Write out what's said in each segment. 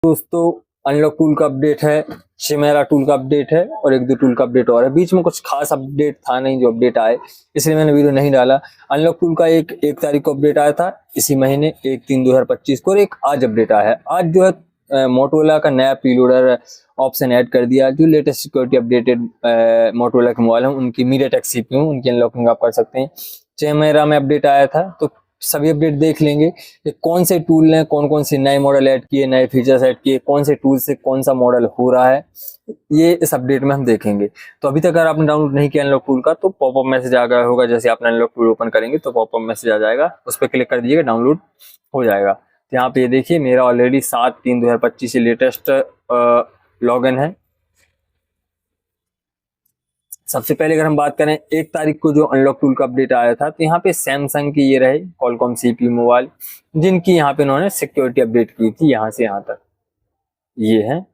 दोस्तों unlock tool का update है, चिमेरा टूल का अपडेट है और एक दो टूल का अपडेट और है। बीच में कुछ खास अपडेट था नहीं जो अपडेट आए, इसलिए मैंने वीडियो नहीं डाला। अनलॉक टूल का एक तारीख को अपडेट आया था इसी महीने 1/3/2025 को, और एक आज अपडेट आया है। आज जो है मोटोरोला का नया प्रीलोडर ऑप्शन ऐड कर दिया। जो लेटेस्ट सिक्योरिटी अपडेटेड मोटोरोला के मोबाइल हैं उनकी मीडियाटेक सीपीयू, उनकी अनलॉकिंग आप कर सकते हैं। चिमेरा में अपडेट आया था, तो सभी अपडेट देख लेंगे कि कौन से टूल ने कौन कौन से नए मॉडल ऐड किए, नए फीचर्स ऐड किए, कौन से टूल से कौन सा मॉडल हो रहा है, ये इस अपडेट में हम देखेंगे। तो अभी तक अगर आपने डाउनलोड नहीं किया अनलॉक टूल का, तो पॉपअप मैसेज आ गया होगा। जैसे आपने अनलॉक टूल ओपन करेंगे तो पॉपअप मैसेज आ जाएगा, उस पर क्लिक कर दीजिएगा, डाउनलोड हो जाएगा। तो यहाँ पे ये देखिए मेरा ऑलरेडी 7/3/2025 से लेटेस्ट लॉगिन है। सबसे पहले अगर हम बात करें 1 तारीख को जो अनलॉक टूल का अपडेट आया था, तो यहाँ पे सैमसंग की ये रहे कॉलकॉम सीपीयू मोबाइल, जिनकी यहाँ पे उन्होंने सिक्योरिटी अपडेट की थी यहाँ से यहाँ तक, ये है।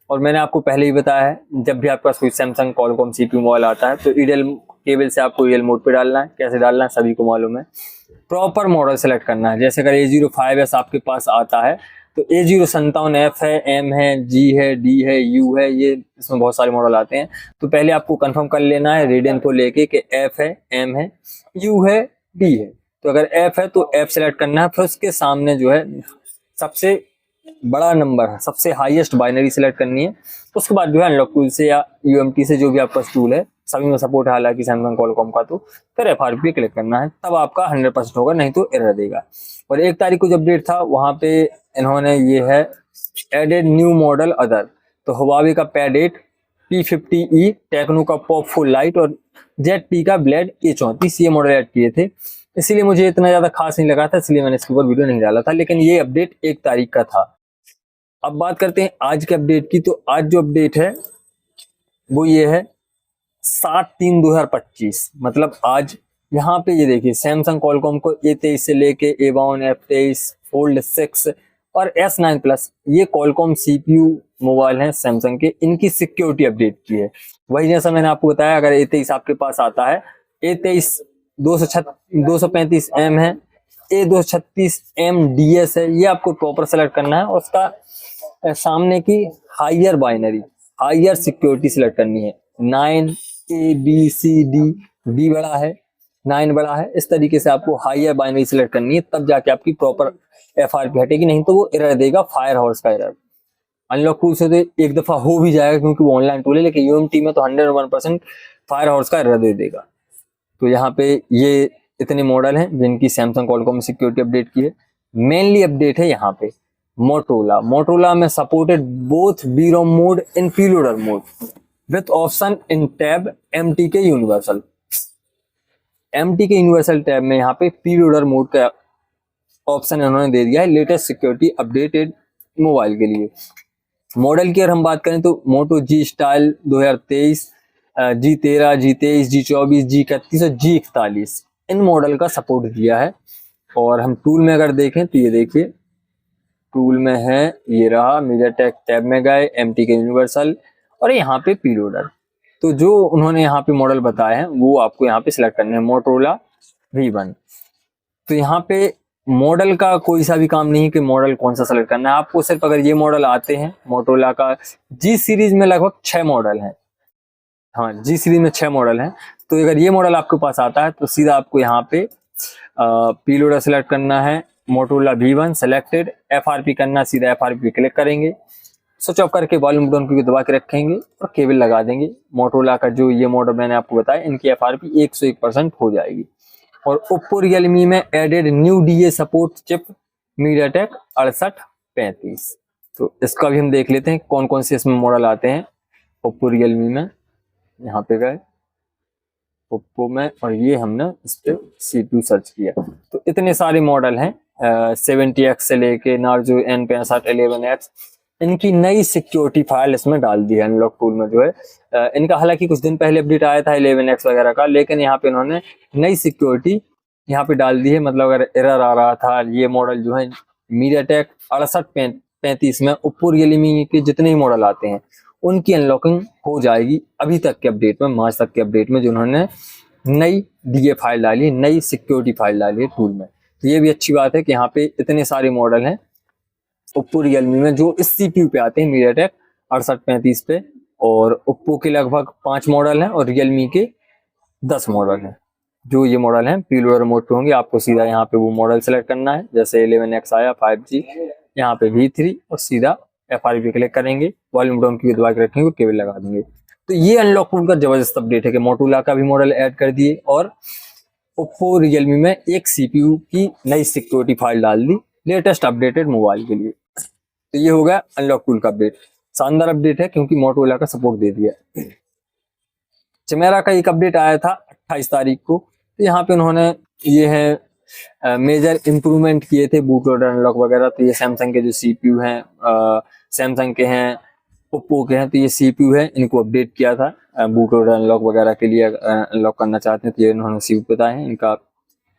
और मैंने आपको पहले ही बताया है, जब भी आपके पास कोई सैमसंग कॉलकॉम सीपीयू मोबाइल आता है तो ईडीएल केबल से आपको ईडीएल मोड पे डालना है। कैसे डालना है सभी को मालूम है। प्रॉपर मॉडल सेलेक्ट करना है। जैसे अगर A05S आपके पास आता है तो A057F है, M है, G है, D है, U है, ये इसमें बहुत सारे मॉडल आते हैं। तो पहले आपको कंफर्म कर लेना है रेडियन को लेके कि F है, M है, U है, D है। तो अगर F है तो F सेलेक्ट करना है, फिर उसके सामने जो है सबसे बड़ा नंबर है, सबसे हाईएस्ट बाइनरी सेलेक्ट करनी है। उसके बाद जो है अनलॉक टूल से या UMT से जो भी आपका टूल है, सभी में सपोर्ट है हालांकि सैमसंग कॉलकॉम का, तो फिर FRP क्लिक करना है, तब आपका 100% होगा, नहीं तो एरर देगा। और 1 तारीख को जो अपडेट था वहां पे इन्होंने ये है एडेड न्यू मॉडल अदर। तो हुआवी का पैड 8, P50E, टेक्नो का पॉप फुल लाइट और ZT का ब्लेड A34 ये मॉडल ऐड किए थे। इसीलिए मुझे इतना ज्यादा खास नहीं लगा था, इसलिए मैंने इसके ऊपर वीडियो नहीं डाला था। लेकिन ये अपडेट 1 तारीख का था। अब बात करते हैं आज के अपडेट की। तो आज जो अपडेट है वो ये है 7/3/2025, मतलब आज। यहाँ पे ये देखिए सैमसंग कॉलकॉम को A23 से लेके A52, F23, फोल्ड 6 और S9 प्लस, ये कॉलकॉम सीपीयू मोबाइल हैं सैमसंग के, इनकी सिक्योरिटी अपडेट की है। वही जैसा मैंने आपको बताया, अगर A23 आपके पास आता है, A23 235M है, A236M DS है, ये आपको प्रॉपर सेलेक्ट करना है। और उसका सामने की higher binary, higher security select करनी है। 9ABCD, B बड़ा है, 9 बड़ा है, इस तरीके से आपको हायर बाइनरी सेलेक्ट करनी है, तब जाके आपकी प्रॉपर FRP हटेगी, नहीं तो वो एरर देगा, फायर हॉर्स का एरर। अनलॉक टूल से तो एक दफा हो भी जाएगा क्योंकि वो ऑनलाइन टूल है, लेकिन UMT में तो 101% फायर हॉर्स का एरर दे देगा। तो यहाँ पे ये इतने मॉडल हैं जिनकी सैमसंग कॉलकॉम सिक्योरिटी अपडेट की है। मेनली अपडेट है यहाँ पे मोटोरोला में supported both BROM mode in preloader mode with option in tab MTK universal. MTK universal tab में यहाँ पे प्रीलोडर मोड का ऑप्शन इन्होंने दे दिया है लेटेस्ट सिक्योरिटी अपडेटेड मोबाइल के लिए। मॉडल की अगर हम बात करें तो मोटो G style 2023, G13, G23, G24, G31 और G41 इन मॉडल का सपोर्ट दिया है। और हम टूल में अगर देखें तो ये देखिए टूल में है, ये रहा मीडियाटेक टैब में गए, MTK यूनिवर्सल और यहाँ पे प्रीलोडर। तो जो उन्होंने यहाँ पे मॉडल बताए हैं वो आपको यहाँ पे सिलेक्ट करने हैं, मोटोरोला V1। तो यहाँ पे मॉडल का कोई सा भी काम नहीं है कि मॉडल कौन सा सेलेक्ट करना है आपको। सिर्फ अगर ये मॉडल आते हैं, मोटोरोला का G सीरीज में लगभग 6 मॉडल हैं। हाँ, G सीरीज में 6 मॉडल हैं। तो अगर ये मॉडल आपके पास आता है तो सीधा आपको यहाँ पे प्रीलोडर सेलेक्ट करना है, मोटोरोला V1 सेलेक्टेड, FRP करना, सीधा FRP क्लिक करेंगे, स्विच ऑफ करके वॉल्यूम डाउन की दबा के रखेंगे और केबल लगा देंगे। मोटोरोला का जो ये मॉडल मैंने आपको बताया, इनकी FRP 101% हो जाएगी। और ओप्पो रियलमी में added new DA support chip MediaTek 6835। तो इसका भी हम देख लेते हैं कौन कौन से इसमें मॉडल आते हैं ओप्पो रियलमी में। यहाँ पे गए ओप्पो में और ये हमने इस पे CPU सर्च किया, तो इतने सारे मॉडल हैं 70X से लेके नार्जो N65 11X। इनकी नई सिक्योरिटी फाइल इसमें डाल दी है अनलॉक टूल में जो है। इनका हालांकि कुछ दिन पहले अपडेट आया था 11X वगैरह का, लेकिन यहाँ पे इन्होंने नई सिक्योरिटी यहाँ पे डाल दी है। मतलब अगर एरर आ रहा था, ये मॉडल जो है मीडियाटेक 6835 में ओप्पो रियलमी के जितने ही मॉडल आते हैं उनकी अनलॉकिंग हो जाएगी अभी तक के अपडेट में, मार्च तक के अपडेट में, जो उन्होंने नई DA फाइल डाली, नई सिक्योरिटी फाइल डाली है टूल में। तो ये भी अच्छी बात है कि यहाँ पे इतने सारे मॉडल हैं ओप्पो रियलमी में जो इस सीपीयू पे आते हैं मीडियाटेक 6835 पे, और ओप्पो के लगभग 5 मॉडल हैं और रियलमी के 10 मॉडल हैं। जो ये मॉडल हैं पीलोडर मोड पे होंगे, आपको सीधा यहाँ पे वो मॉडल सेलेक्ट करना है। जैसे 11X आया 5G, यहाँ पे V3 और सीधा FRP क्लिक करेंगे, वॉल्यूम डाउन की दबा के रखेंगे और केबल लगा देंगे। तो ये अनलॉक टूल का जबरदस्त अपडेट है कि मोटोरोला का भी मॉडल ऐड कर दिए और ओप्पो रियलमी में एक सीपीयू की नई सिक्योरिटी फाइल डाल दी लेटेस्ट अपडेटेड मोबाइल के लिए। तो ये होगा अनलॉक टूल का अपडेट, शानदार अपडेट है क्योंकि मोटोरोला का सपोर्ट दे दिया। चिमेरा का एक अपडेट आया था 28 तारीख को, तो यहाँ पे उन्होंने ये है मेजर इम्प्रूवमेंट किए थे बूट लोडर अनलॉक वगैरह। तो ये सैमसंग के जो सीपीयू हैं, सैमसंग के हैं, ओप्पो के हैं, तो ये सीपीयू है इनको अपडेट किया था बूट लोडर अनलॉक वगैरह के लिए। अनलॉक करना चाहते हैं तो ये इन्होंने सीपीयू बताए हैं, इनका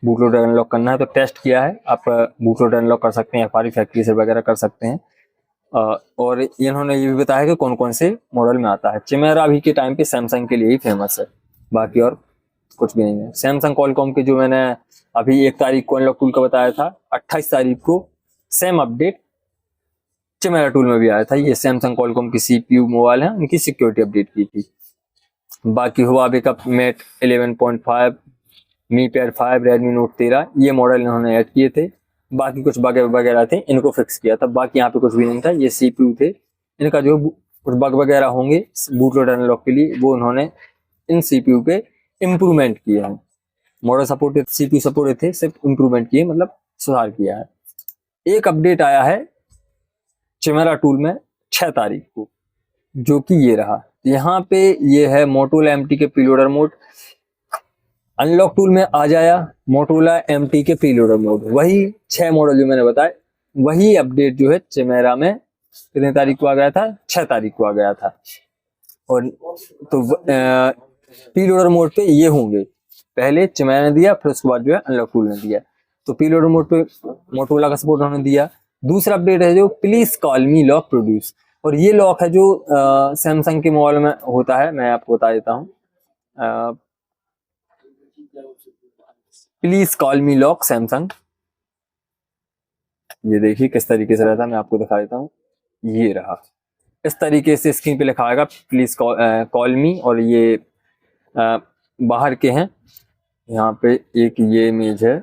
बूट लोडर अनलॉक करना है तो टेस्ट किया है। आप बूट लोडर अनलॉक कर सकते हैं, FRP फैक्ट्री से वगैरह कर सकते हैं। और इन्होंने ये भी बताया कि कौन कौन से मॉडल में आता है। चिमेरा अभी के टाइम पे सैमसंग के लिए ही फेमस है, बाकी और कुछ भी नहीं है। सैमसंग कॉलकॉम के जो मैंने अभी 1 तारीख को अनलॉक टूल का बताया था, 28 तारीख को सेम अपडेट चिमेरा टूल में भी आया था। ये सैमसंग कॉलकॉम की सीपीयू मोबाइल है, उनकी सिक्योरिटी अपडेट की थी। बाकी हुआवे का Mate 11.5, Mi pad 5, Redmi note 13 ये मॉडल इन्होंने ऐड किए थे। बाकी कुछ बग वगैरह थे, इनको फिक्स किया था। बाकी यहाँ पे कुछ भी नहीं था, ये सीपीयू थे, इनका जो कुछ बग वगैरह होंगे बूट लोडर अनलॉक के लिए वो उन्होंने इन सीपीयू पे इम्प्रूवमेंट किए हैं। मॉडल सपोर्टेड सीपीयू सपोर्टेड थे, सिर्फ इम्प्रूवमेंट किए, मतलब सुधार किया है। एक अपडेट आया है चिमेरा टूल में 6 तारीख को, जो कि ये रहा। यहाँ पे ये है मोटोरोला एमटी के प्रीलोडर मोड। अनलॉक टूल में आ जाया मोटोरोला एमटी के प्रीलोडर मोड, वही 6 मॉडल जो मैंने बताए, वही अपडेट जो है चिमेरा में कितने तारीख को आ गया था, 6 तारीख को आ गया था। और तो प्रीलोडर मोड पे ये होंगे, पहले चिमेरा ने दिया, फिर उसके बाद जो है अनलॉक टूल ने दिया। तो प्रीलोडर मोड पे मोटोरोला का सपोर्ट उन्होंने दिया। दूसरा अपडेट है जो please call me lock produce, और ये लॉक है जो सैमसंग के मोबाइल में होता है। मैं आपको बता देता हूँ, please call me lock Samsung, ये देखिए किस तरीके से रहता है, मैं आपको दिखा देता हूँ। ये रहा, इस तरीके से स्क्रीन पे लिखा आएगा प्लीज कॉल मी, और ये बाहर के हैं। यहाँ पे एक ये इमेज है,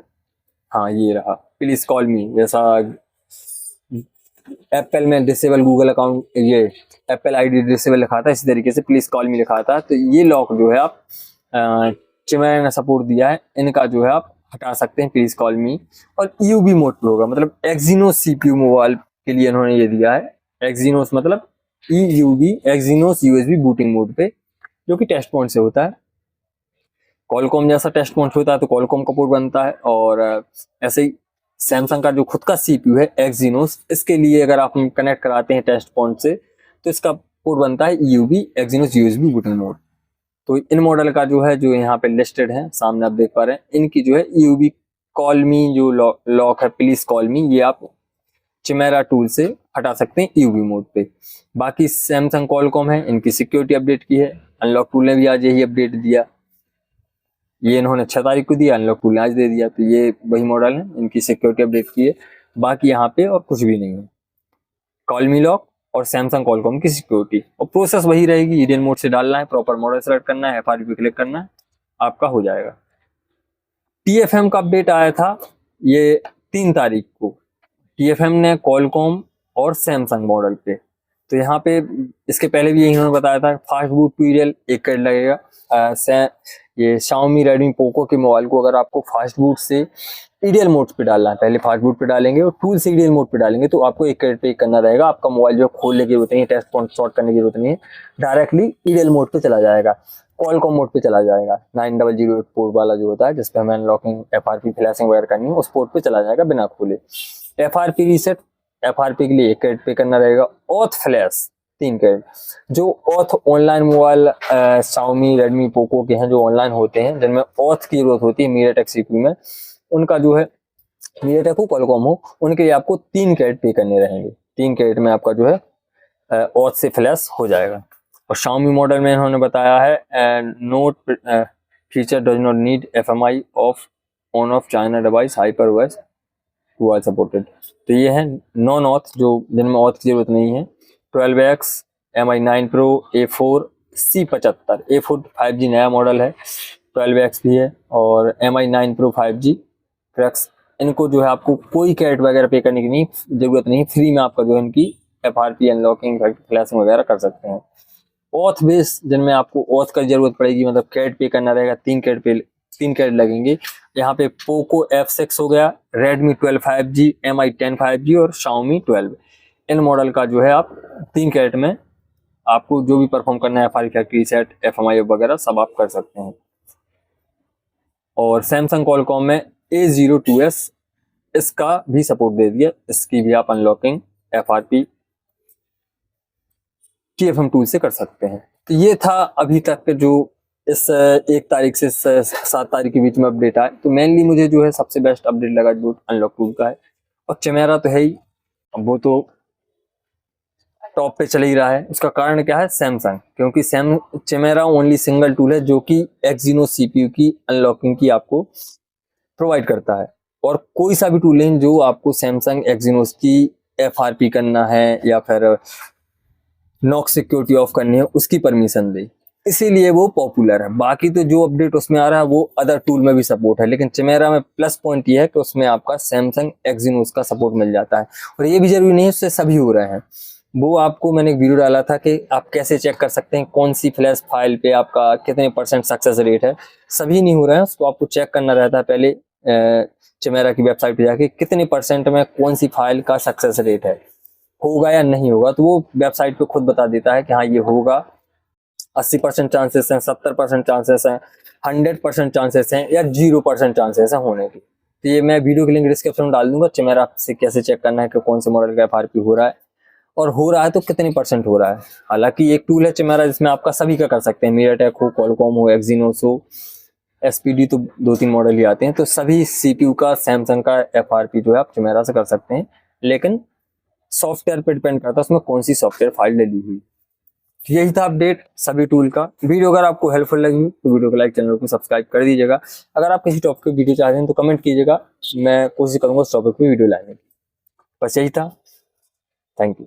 हाँ ये रहा प्लीज कॉल मी। जैसा एप्पल में डिसेबल गूगल अकाउंट, ये एप्पल आईडी डिसेबल लिखा था, इसी तरीके से प्लीज कॉल मी लिखा था। तो ये लॉक जो है आप चिमेरा ने सपोर्ट दिया है, इनका जो है आप हटा सकते हैं प्लीज कॉल मी। और यूबी मोड पे होगा, मतलब एक्सिनोस सीपीयू मोबाइल के लिए इन्होंने ये दिया है। एक्सिनोस मतलब EUB, Exynos USB booting mode पे, जो कि टेस्ट पॉइंट से होता है। कॉलकॉम जैसा टेस्ट पॉइंट होता है तो कॉलकॉम का पोर्ट बनता है, और ऐसे ही सैमसंग का जो खुद का सीपीयू है एक्सिनोस, इसके लिए अगर आप कनेक्ट कराते हैं टेस्ट पॉइंट से तो इसका पोर्ट बनता है EUB, Exynos USB booting mode. तो इन मॉडल का जो है, जो यहाँ पे लिस्टेड है सामने आप देख पा रहे हैं, इनकी जो है EUB कॉल मी जो लॉक है प्लीज कॉल मी, ये आप चिमेरा टूल से हटा सकते हैं EUB मोड पे। बाकी सैमसंग कॉलकॉम है, इनकी सिक्योरिटी अपडेट की है। अनलॉक टूल ने भी आज यही अपडेट दिया, ये इन्होंने 6 तारीख को दिया, अनलॉक टूल ने आज दे दिया। तो ये वही मॉडल है, इनकी सिक्योरिटी अपडेट की है। बाकी यहाँ पे और कुछ भी नहीं है, कॉल मी लॉक और सैमसंग कॉलकॉम की सिक्योरिटी, और प्रोसेस वही रहेगी। ईडियन मोड से डालना है, प्रॉपर मॉडल सेलेक्ट करना है, FRP क्लिक करना है, आपका हो जाएगा। TFM का अपडेट आया था ये 3 तारीख को, TFM ने कॉलकॉम और सैमसंग मॉडल पे। तो यहाँ पे इसके पहले भी इन्होंने बताया था फास्ट बूट पीरियड 1 मिनट लगेगा। ये Xiaomi Redmi Poco के मोबाइल को अगर आपको फास्ट बूट से ईडीएल मोड पे डालना है, पहले फास्ट बूट पे डालेंगे और टूल से ईडीएल मोड पे डालेंगे, तो आपको 1 मिनट पे करना रहेगा। आपका मोबाइल जो खोलने की जरूरत नहीं है, टेस्ट पॉइंट शॉर्ट करने की जरूरत नहीं है, डायरेक्टली ईडीएल मोड पे चला जाएगा, कॉलकॉम मोड पे चला जाएगा। 9008 पोर्ट वाला जो होता है, जिसपे हमें अनलॉकिंग, FRP फ्लैशिंग वगैरह करनी है, उस पोर्ट पे चला जाएगा बिना खोले। FRP रीसेट, FRP के लिए 1 मिनट पे करना रहेगा। Auth flash 3 minute. जो auth online mobile Xiaomi Redmi Poco के हैं, जो ऑनलाइन होते हैं, जिनमें ऑथ की जरूरत होती है मीडियाटेक सीपीयू में, उनका जो है मीडियाटेक हो कॉलकॉम हो, उनके लिए आपको 3 कैरेट पे करने रहेंगे। 3 कैरेट में आपका जो है ऑथ से फ्लैश हो जाएगा। और Xiaomi मॉडल में इन्होंने बताया है note feature does not need FMI of on off China device hyper voice हुआ सपोर्टेड। तो ये है नॉन ऑथ जो जिनमें ऑथ की जरूरत नहीं है। 12X, MI9 Pro, A4, C75, A4 5G नया मॉडल है, 12X भी है और MI9 Pro 5G ट्रैक्स। इनको जो है आपको कोई कैट वगैरह पे करने की नहीं जरूरत नहीं, फ्री में आपका जो है इनकी FRP अनलॉकिंग फ्लैशिंग वगैरह कर सकते हैं। ऑथ बेस जिनमें आपको ऑथ का जरूरत पड़ेगी, मतलब कैट पे करना रहेगा, 3 कैट लगेंगे। यहाँ पे पोको F6 हो गया, Redmi 12 5G, MI10 5G और Xiaomi 12। इन मॉडल का जो है आप 3 कैट में आपको जो भी परफॉर्म करना है, FRP फैक्ट्री सेट, FMI वगैरह सब आप कर सकते हैं। और सैमसंग कॉलकॉम में A02s इसका भी सपोर्ट दे दिया, इसकी भी आप अनलॉकिंग FRP TFM टूल से कर सकते हैं। तो ये था अभी तक के जो इस 1 तारीख से 7 तारीख के बीच में अपडेट आए। तो मेनली मुझे जो है सबसे बेस्ट अपडेट लगा जो अनलॉक टूल का है। और कैमरा तो है ही, वो तो टॉप पे चल ही रहा है। उसका कारण क्या है? सैमसंग, क्योंकि कैमरा ओनली सिंगल टूल है जो कि एक्सिनोस CPU की अनलॉकिंग की आपको प्रोवाइड करता है। और कोई सा भी टूल है जो आपको सैमसंग एक्सिनोस की FRP करना है या फिर नॉक सिक्योरिटी ऑफ करनी है, उसकी परमिशन दे, इसीलिए वो पॉपुलर है। बाकी तो जो अपडेट उसमें आ रहा है वो अदर टूल में भी सपोर्ट है, लेकिन कैमरा में प्लस पॉइंट ये है कि उसमें आपका सैमसंग एक्सिनोस का सपोर्ट मिल जाता है। और ये भी जरूरी नहीं है उससे सभी हो रहे हैं। वो आपको मैंने एक वीडियो डाला था कि आप कैसे चेक कर सकते हैं कौन सी फ्लैश फाइल पे आपका कितने % सक्सेस रेट है। सभी नहीं हो रहा है, उसको आपको चेक करना रहता है पहले कैमरा की वेबसाइट पे जाके कितने % में कौन सी फाइल का सक्सेस रेट है, होगा या नहीं होगा। तो वो वेबसाइट पे खुद बता देता है कि हाँ ये होगा, 80% चांसेस हैं, 70% चांसेस हैं, 100% चांसेस हैं या 0% चांसेस हैं होने की। तो ये मैं वीडियो की लिंक डिस्क्रिप्शन में डाल दूंगा, कैमरा से कैसे चेक करना है कि कौन से मॉडल का FRP हो रहा है और हो रहा है तो कितने % हो रहा है। हालांकि एक टूल है कैमरा जिसमें आपका सभी का कर सकते हैं, मीडियाटेक हो, क्वालकॉम हो, एक्सिनोस हो, SPD तो 2-3 मॉडल ही आते हैं। तो सभी CPU का, सैमसंग का FRP जो है आप कैमरा से कर सकते हैं, लेकिन सॉफ्टवेयर पे डिपेंड करता है उसमें कौन सी सॉफ्टवेयर फाइल डली हुई। यही था अपडेट सभी टूल का। वीडियो अगर आपको हेल्पफुल लगी तो वीडियो को लाइक, चैनल को सब्सक्राइब कर दीजिएगा। अगर आप किसी टॉपिक पे वीडियो चाहते हैं तो कमेंट कीजिएगा, मैं कोशिश करूंगा उस टॉपिक पे वीडियो लाने की। बस यही था, थैंक यू।